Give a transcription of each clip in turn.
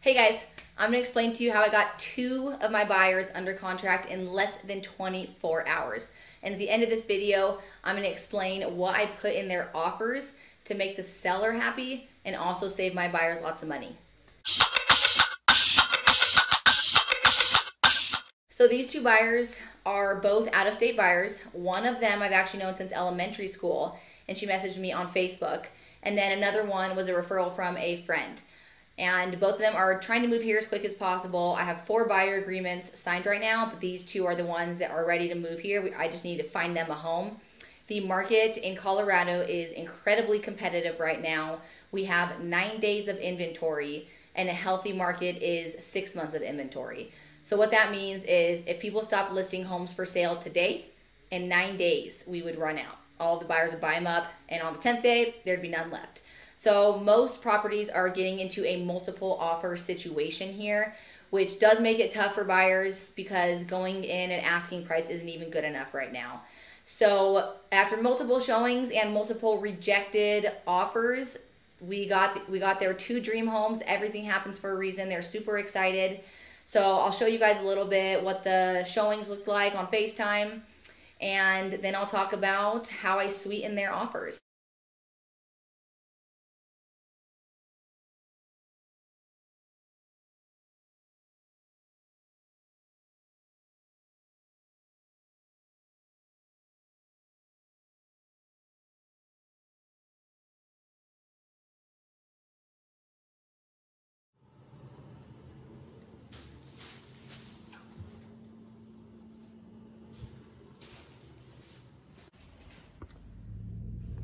Hey guys, I'm gonna explain to you how I got 2 of my buyers under contract in less than 24 hours. And at the end of this video, I'm gonna explain what I put in their offers to make the seller happy and also save my buyers lots of money. So these 2 buyers are both out-of-state buyers. One of them I've actually known since elementary school, and she messaged me on Facebook. And then another one was a referral from a friend. And both of them are trying to move here as quick as possible. I have 4 buyer agreements signed right now, but these 2 are the ones that are ready to move here. I just need to find them a home. The market in Colorado is incredibly competitive right now. We have 9 days of inventory, and a healthy market is 6 months of inventory. So what that means is if people stop listing homes for sale today, in 9 days, we would run out. All of the buyers would buy them up, and on the 10th day, there'd be none left. So most properties are getting into a multiple offer situation here, which does make it tough for buyers because going in and asking price isn't even good enough right now. So after multiple showings and multiple rejected offers, we got their 2 dream homes. Everything happens for a reason. They're super excited. So I'll show you guys a little bit what the showings look like on FaceTime, and then I'll talk about how I sweeten their offers.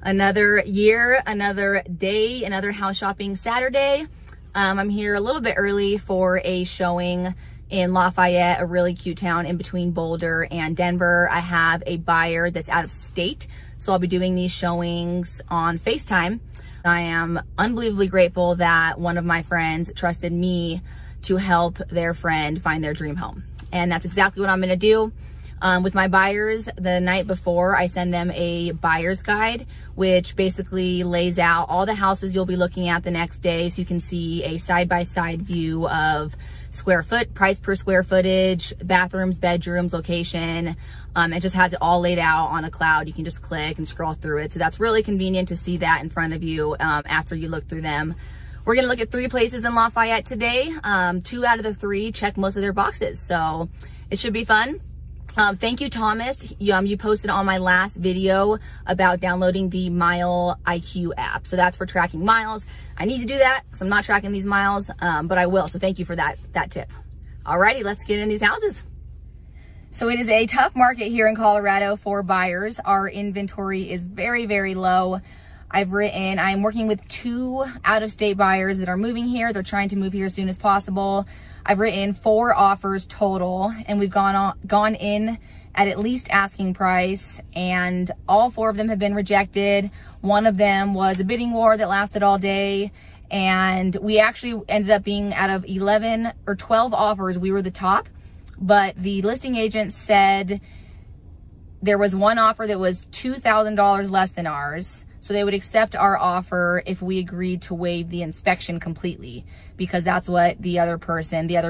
Another year, another day, another house shopping Saturday. I'm here a little bit early for a showing in Lafayette, a really cute town in between Boulder and Denver. I have a buyer that's out of state, so I'll be doing these showings on FaceTime. I am unbelievably grateful that one of my friends trusted me to help their friend find their dream home. And that's exactly what I'm gonna do. With my buyers, the night before, I send them a buyer's guide, which basically lays out all the houses you'll be looking at the next day, so you can see a side-by-side view of price per square footage, bathrooms, bedrooms, location. It just has it all laid out on a cloud. You can just click and scroll through it. So that's really convenient to see that in front of you after you look through them. We're gonna look at 3 places in Lafayette today. 2 out of the 3 check most of their boxes, so it should be fun. Thank you, Thomas. You posted on my last video about downloading the Mile IQ app. So that's for tracking miles. I need to do that because I'm not tracking these miles, but I will. So thank you for that tip. Alrighty, let's get in these houses. So it is a tough market here in Colorado for buyers. Our inventory is very, very low. I'm working with 2 out-of-state buyers that are moving here. They're trying to move here as soon as possible. I've written 4 offers total, and we've gone in at least asking price, and all 4 of them have been rejected. One of them was a bidding war that lasted all day, and we actually ended up being, out of 11 or 12 offers, we were the top, but the listing agent said there was one offer that was $2,000 less than ours. So they would accept our offer if we agreed to waive the inspection completely, because that's what the other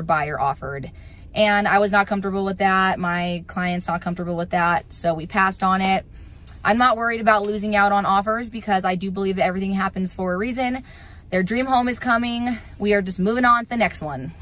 buyer offered. And I was not comfortable with that. My client's not comfortable with that. So we passed on it. I'm not worried about losing out on offers because I do believe that everything happens for a reason. Their dream home is coming. We are just moving on to the next one.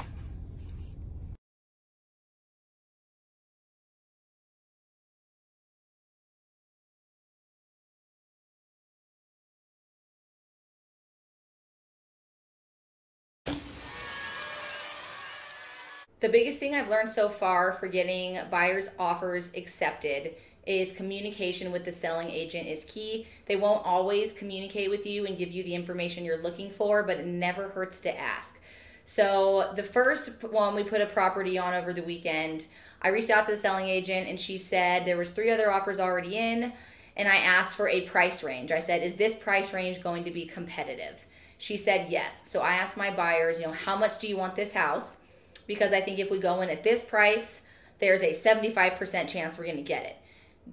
The biggest thing I've learned so far for getting buyers' offers accepted is communication with the selling agent is key. They won't always communicate with you and give you the information you're looking for, but it never hurts to ask. So the first one, we put a property on over the weekend. I reached out to the selling agent and she said there was 3 other offers already in, and I asked for a price range. I said, is this price range going to be competitive? She said yes. So I asked my buyers, how much do you want this house? Because I think if we go in at this price, there's a 75% chance we're gonna get it.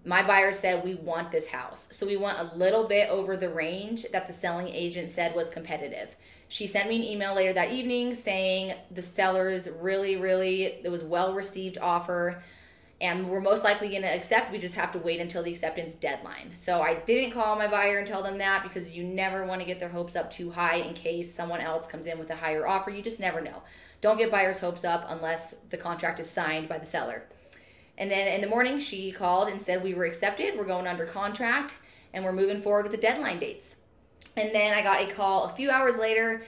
My buyer said we want this house. So we went a little bit over the range that the selling agent said was competitive. She sent me an email later that evening saying the seller's it was well-received offer, and we're most likely going to accept. We just have to wait until the acceptance deadline. So I didn't call my buyer and tell them that, because you never want to get their hopes up too high in case someone else comes in with a higher offer. You just never know. Don't get buyers' hopes up unless the contract is signed by the seller. And then in the morning, she called and said we were accepted, we're going under contract, and we're moving forward with the deadline dates. And then I got a call a few hours later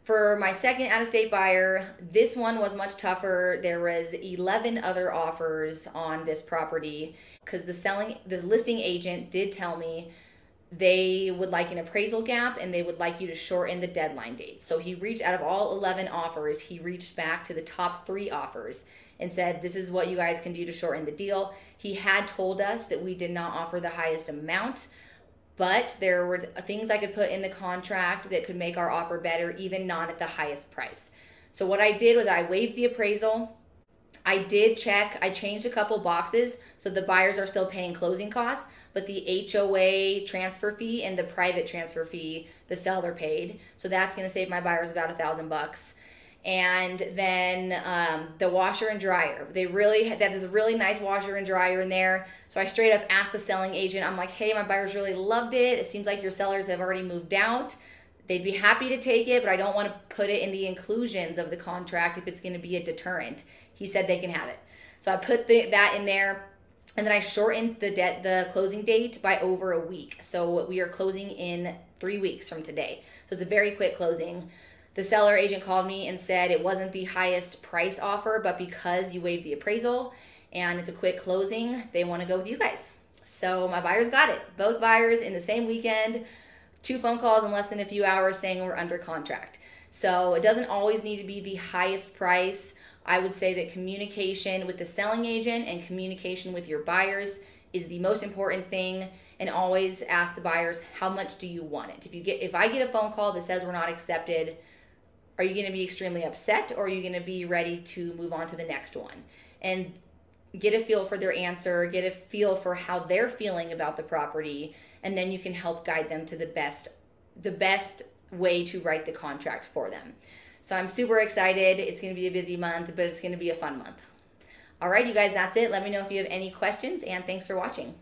for my second out-of-state buyer. This one was much tougher. There was 11 other offers on this property, because the listing agent did tell me they would like an appraisal gap and they would like you to shorten the deadline date. So he reached out of all 11 offers, he reached back to the top 3 offers and said, this is what you guys can do to shorten the deal. He had told us that we did not offer the highest amount, but there were things I could put in the contract that could make our offer better, even not at the highest price. So what I did was I waived the appraisal. I did check, I changed a couple boxes so the buyers are still paying closing costs, but the HOA transfer fee and the private transfer fee, the seller paid. So that's gonna save my buyers about $1,000. And then the washer and dryer. That is a really nice washer and dryer in there. So I straight up asked the selling agent, I'm like, hey, my buyers really loved it. It seems like your sellers have already moved out. They'd be happy to take it, but I don't want to put it in the inclusions of the contract if it's going to be a deterrent. He said they can have it. So I put that in there, and then I shortened the closing date by over a week. So we are closing in 3 weeks from today. So it's a very quick closing. The seller agent called me and said it wasn't the highest price offer, but because you waived the appraisal and it's a quick closing, they want to go with you guys. So my buyers got it. Both buyers in the same weekend, 2 phone calls in less than a few hours saying we're under contract. So it doesn't always need to be the highest price. I would say that communication with the selling agent and communication with your buyers is the most important thing. And always ask the buyers, how much do you want it? If I get a phone call that says we're not accepted, are you going to be extremely upset, or are you going to be ready to move on to the next one? And get a feel for their answer, get a feel for how they're feeling about the property, and then you can help guide them to the best way to write the contract for them. So I'm super excited. It's going to be a busy month, but it's going to be a fun month. All right, you guys, that's it. Let me know if you have any questions, and thanks for watching.